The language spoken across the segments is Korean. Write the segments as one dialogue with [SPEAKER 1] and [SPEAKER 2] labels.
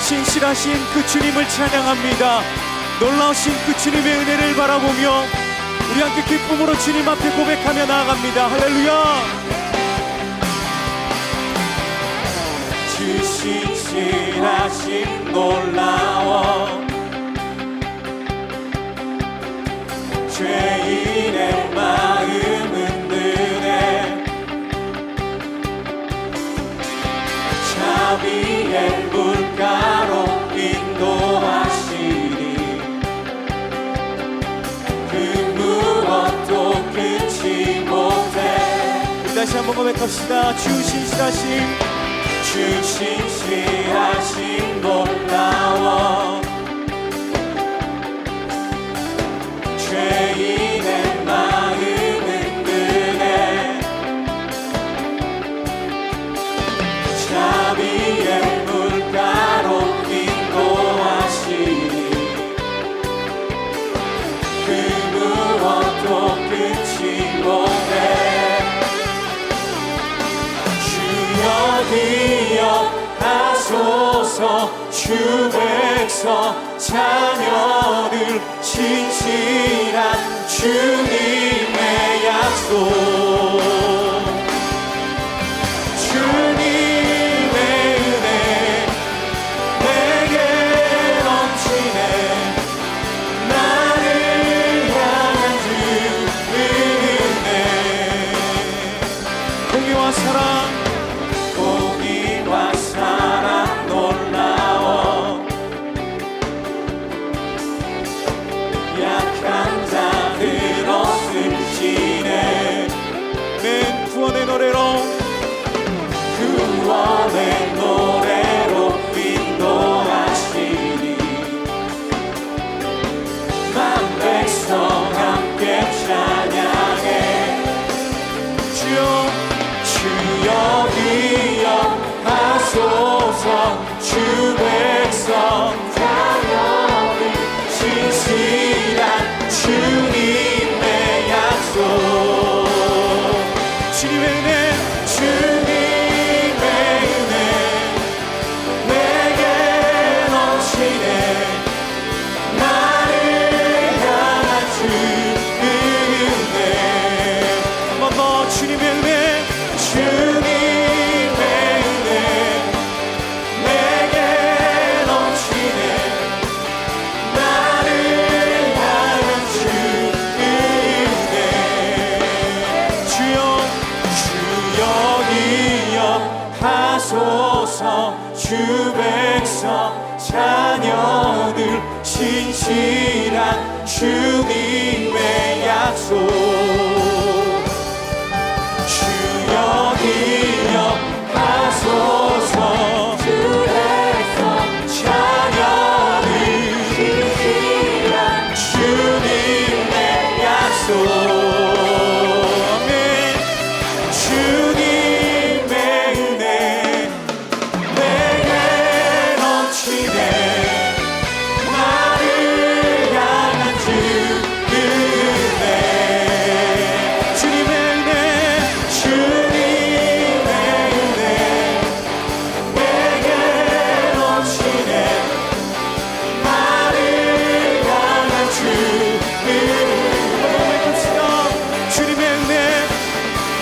[SPEAKER 1] 신실하신 그 주님을 찬양합니다. 놀라우신 그 주님의 은혜를 바라보며 우리 함께 기쁨으로 주님 앞에 고백하며 나아갑니다. 할렐루야. 주 신실하심 놀라워 죄인의 마음은 느네 자비의 물가로 인도하시니 그 무엇도 끊지 못해. 다시 한번 고백합시다. 주 신실하심 놀라워 죄인의 마음은 느네 자비의 물가로 인도하시니 그 무엇도 끊지 못해. 주여 기억하소서 주 백성 자녀들 신실한 주님의 약속 주님의 은혜 내게 넘치네 나를 향한 주 은혜 공의와 사랑 놀라워 약한 자들 없을지네 맨 구원의 노래로 인도하시니 만 백성 함께 찬양해. 주여 기억하소서 주 백성 자녀들 신실한 주님의 약속 주님의 은혜 내게 넘치네 나를 향한 주 은혜 한 번 더 주님의 은혜 내게 넘치네 나를 향한 주 은혜 주여 기억하소서 주 백성 자녀들 신실한 주님의 약속 주여 기억하소서 주 백성 자녀들 신실한 주님의 약속 아멘. 주님의 은혜 내게 넘치네 나를 향한 주 은혜 주님의 은혜 내게 넘치네 나를 향한 주 은혜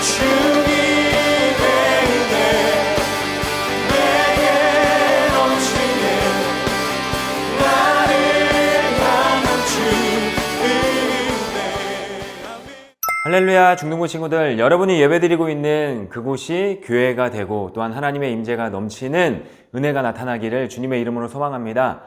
[SPEAKER 1] 주님의 은혜 내게 넘치네 나를 향한 주 은혜.
[SPEAKER 2] 할렐루야. 중등부 친구들, 여러분이 예배드리고 있는 그곳이 교회가 되고 또한 하나님의 임재가 넘치는 은혜가 나타나기를 주님의 이름으로 소망합니다.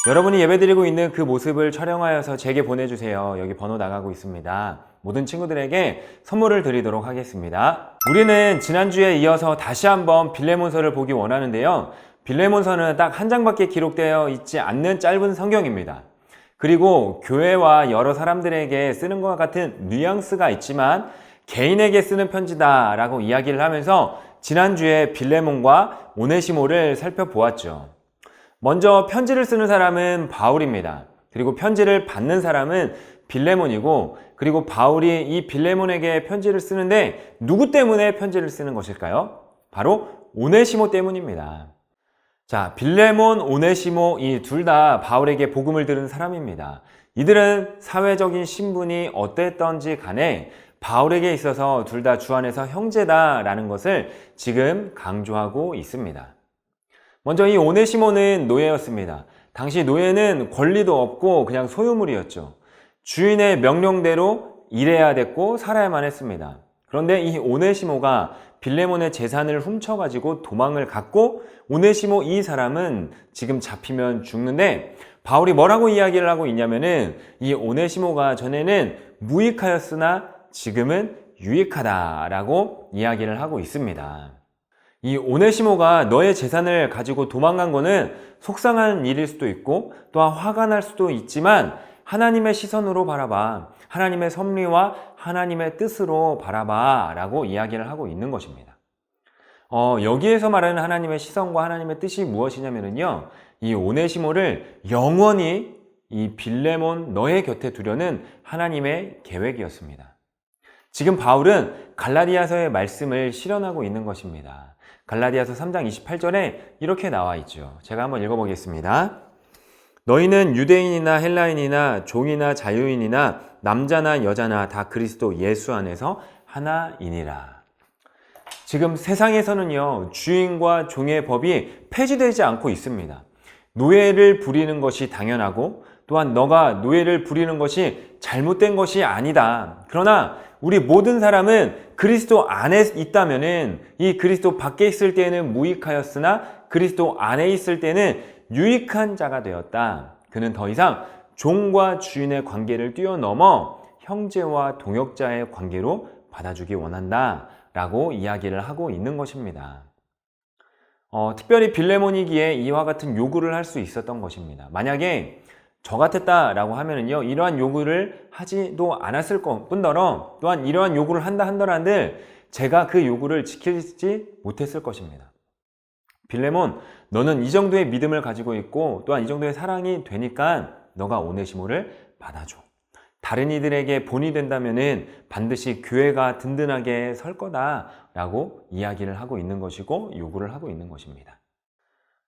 [SPEAKER 2] 여러분이 예배드리고 있는 그 모습을 촬영하여서 제게 보내주세요. 여기 번호 나가고 있습니다. 모든 친구들에게 선물을 드리도록 하겠습니다. 우리는 지난주에 이어서 다시 한번 빌레몬서를 보기 원하는데요. 빌레몬서는 딱 한 장밖에 기록되어 있지 않는 짧은 성경입니다. 그리고 교회와 여러 사람들에게 쓰는 것과 같은 뉘앙스가 있지만 개인에게 쓰는 편지다 라고 이야기를 하면서 지난주에 빌레몬과 오네시모를 살펴보았죠. 먼저 편지를 쓰는 사람은 바울입니다. 그리고 편지를 받는 사람은 빌레몬이고, 그리고 바울이 이 빌레몬에게 편지를 쓰는데 누구 때문에 편지를 쓰는 것일까요? 바로 오네시모 때문입니다. 자, 빌레몬, 오네시모 이 둘 다 바울에게 복음을 들은 사람입니다. 이들은 사회적인 신분이 어땠던지 간에 바울에게 있어서 둘 다 주 안에서 형제다라는 것을 지금 강조하고 있습니다. 먼저 이 오네시모는 노예였습니다. 당시 노예는 권리도 없고 그냥 소유물이었죠. 주인의 명령대로 일해야 됐고 살아야만 했습니다. 그런데 이 오네시모가 빌레몬의 재산을 훔쳐가지고 도망을 갔고, 오네시모 이 사람은 지금 잡히면 죽는데 바울이 뭐라고 이야기를 하고 있냐면은 이 오네시모가 전에는 무익하였으나 지금은 유익하다라고 이야기를 하고 있습니다. 이 오네시모가 너의 재산을 가지고 도망간 거는 속상한 일일 수도 있고 또한 화가 날 수도 있지만 하나님의 시선으로 바라봐. 하나님의 섭리와 하나님의 뜻으로 바라봐 라고 이야기를 하고 있는 것입니다. 여기에서 말하는 하나님의 시선과 하나님의 뜻이 무엇이냐면요, 이 오네시모를 영원히 이 빌레몬 너의 곁에 두려는 하나님의 계획이었습니다. 지금 바울은 갈라디아서의 말씀을 실현하고 있는 것입니다. 갈라디아서 3장 28절에 이렇게 나와 있죠. 제가 한번 읽어보겠습니다. 너희는 유대인이나 헬라인이나 종이나 자유인이나 남자나 여자나 다 그리스도 예수 안에서 하나이니라. 지금 세상에서는요, 주인과 종의 법이 폐지되지 않고 있습니다. 노예를 부리는 것이 당연하고 또한 너가 노예를 부리는 것이 잘못된 것이 아니다. 그러나 우리 모든 사람은 그리스도 안에 있다면은 이 그리스도 밖에 있을 때에는 무익하였으나 그리스도 안에 있을 때는 유익한 자가 되었다. 그는 더 이상 종과 주인의 관계를 뛰어넘어 형제와 동역자의 관계로 받아주기 원한다 라고 이야기를 하고 있는 것입니다. 특별히 빌레몬이기에 이와 같은 요구를 할 수 있었던 것입니다. 만약에 저 같았다라고 하면은요, 이러한 요구를 하지도 않았을 뿐더러 또한 이러한 요구를 한다 한들 제가 그 요구를 지키지 못했을 것입니다. 빌레몬, 너는 이 정도의 믿음을 가지고 있고 또한 이 정도의 사랑이 되니까 너가 오네시모를 받아줘. 다른 이들에게 본이 된다면은 반드시 교회가 든든하게 설 거다라고 이야기를 하고 있는 것이고 요구를 하고 있는 것입니다.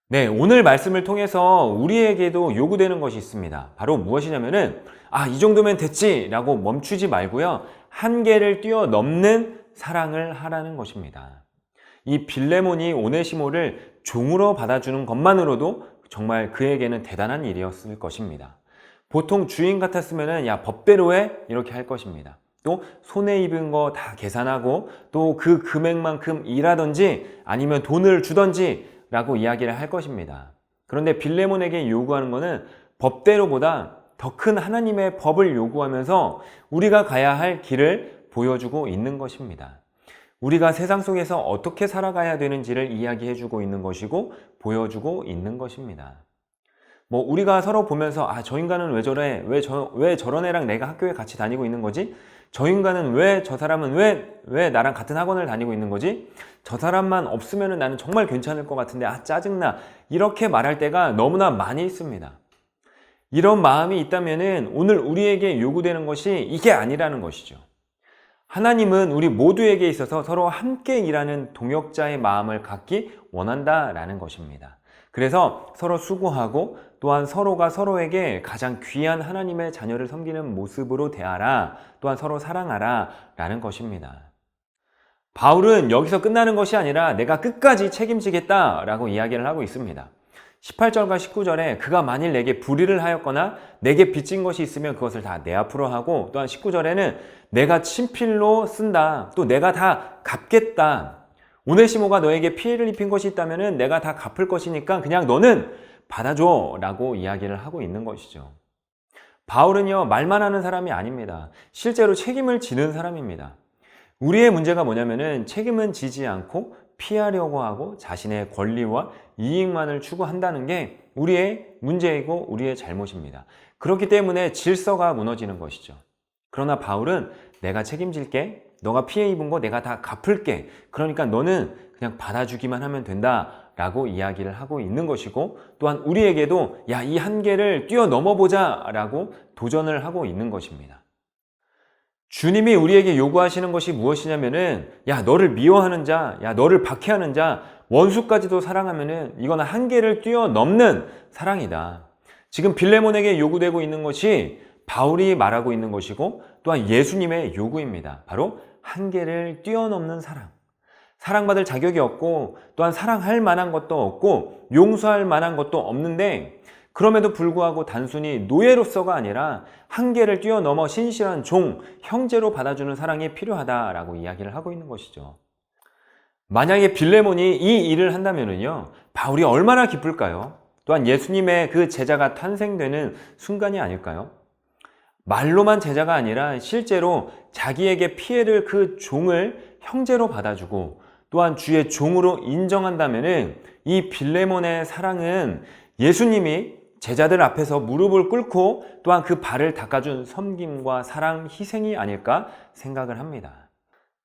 [SPEAKER 2] 네, 오늘 말씀을 통해서 우리에게도 요구되는 것이 있습니다. 바로 무엇이냐면은 이 정도면 됐지 라고 멈추지 말고요, 한계를 뛰어넘는 사랑을 하라는 것입니다. 이 빌레몬이 오네시모를 종으로 받아주는 것만으로도 정말 그에게는 대단한 일이었을 것입니다. 보통 주인 같았으면은 야, 법대로 해 이렇게 할 것입니다. 또 손해 입은 거 다 계산하고 또 그 금액만큼 일하든지 아니면 돈을 주든지 라고 이야기를 할 것입니다. 그런데 빌레몬에게 요구하는 것은 법대로보다 더 큰 하나님의 법을 요구하면서 우리가 가야 할 길을 보여주고 있는 것입니다. 우리가 세상 속에서 어떻게 살아가야 되는지를 이야기해주고 있는 것이고 보여주고 있는 것입니다. 우리가 서로 보면서 저 인간은 왜 저래? 왜 저런 애랑 내가 학교에 같이 다니고 있는 거지? 저 인간은 왜, 저 사람은 왜 나랑 같은 학원을 다니고 있는 거지? 저 사람만 없으면 나는 정말 괜찮을 것 같은데 짜증나. 이렇게 말할 때가 너무나 많이 있습니다. 이런 마음이 있다면은 오늘 우리에게 요구되는 것이 이게 아니라는 것이죠. 하나님은 우리 모두에게 있어서 서로 함께 일하는 동역자의 마음을 갖기 원한다라는 것입니다. 그래서 서로 수고하고 또한 서로가 서로에게 가장 귀한 하나님의 자녀를 섬기는 모습으로 대하라, 또한 서로 사랑하라 라는 것입니다. 바울은 여기서 끝나는 것이 아니라 내가 끝까지 책임지겠다 라고 이야기를 하고 있습니다. 18절과 19절에 그가 만일 내게 불의를 하였거나 내게 빚진 것이 있으면 그것을 다 내 앞으로 하고, 또한 19절에는 내가 친필로 쓴다, 또 내가 다 갚겠다. 오네시모가 너에게 피해를 입힌 것이 있다면 내가 다 갚을 것이니까 그냥 너는 받아줘 라고 이야기를 하고 있는 것이죠. 바울은요, 말만 하는 사람이 아닙니다. 실제로 책임을 지는 사람입니다. 우리의 문제가 뭐냐면은 책임은 지지 않고 피하려고 하고 자신의 권리와 이익만을 추구한다는 게 우리의 문제이고 우리의 잘못입니다. 그렇기 때문에 질서가 무너지는 것이죠. 그러나 바울은 내가 책임질게, 너가 피해 입은 거 내가 다 갚을게, 그러니까 너는 그냥 받아주기만 하면 된다 라고 이야기를 하고 있는 것이고, 또한 우리에게도 야, 이 한계를 뛰어넘어 보자 라고 도전을 하고 있는 것입니다. 주님이 우리에게 요구하시는 것이 무엇이냐면은 야, 너를 미워하는 자, 야, 너를 박해하는 자, 원수까지도 사랑하면은 이거는 한계를 뛰어넘는 사랑이다. 지금 빌레몬에게 요구되고 있는 것이 바울이 말하고 있는 것이고, 또한 예수님의 요구입니다. 바로 한계를 뛰어넘는 사랑. 사랑받을 자격이 없고, 또한 사랑할 만한 것도 없고, 용서할 만한 것도 없는데, 그럼에도 불구하고 단순히 노예로서가 아니라 한계를 뛰어넘어 신실한 종, 형제로 받아주는 사랑이 필요하다라고 이야기를 하고 있는 것이죠. 만약에 빌레몬이 이 일을 한다면요, 바울이 얼마나 기쁠까요? 또한 예수님의 그 제자가 탄생되는 순간이 아닐까요? 말로만 제자가 아니라 실제로 자기에게 피해를 그 종을 형제로 받아주고, 또한 주의 종으로 인정한다면은 이 빌레몬의 사랑은 예수님이 제자들 앞에서 무릎을 꿇고 또한 그 발을 닦아준 섬김과 사랑, 희생이 아닐까 생각을 합니다.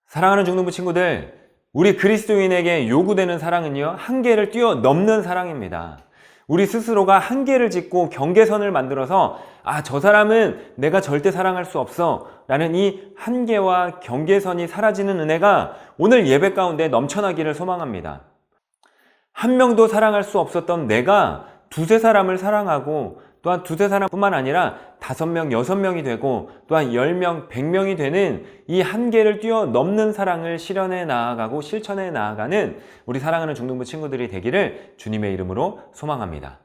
[SPEAKER 2] 사랑하는 중등부 친구들, 우리 그리스도인에게 요구되는 사랑은요, 한계를 뛰어넘는 사랑입니다. 우리 스스로가 한계를 짓고 경계선을 만들어서 저 사람은 내가 절대 사랑할 수 없어 라는 이 한계와 경계선이 사라지는 은혜가 오늘 예배 가운데 넘쳐나기를 소망합니다. 한 명도 사랑할 수 없었던 내가 두세 사람을 사랑하고, 또한 두세 사람뿐만 아니라 5명, 6명이 되고, 또한 10명, 100명이 되는 이 한계를 뛰어넘는 사랑을 실현해 나아가고 실천해 나아가는 우리 사랑하는 중등부 친구들이 되기를 주님의 이름으로 소망합니다.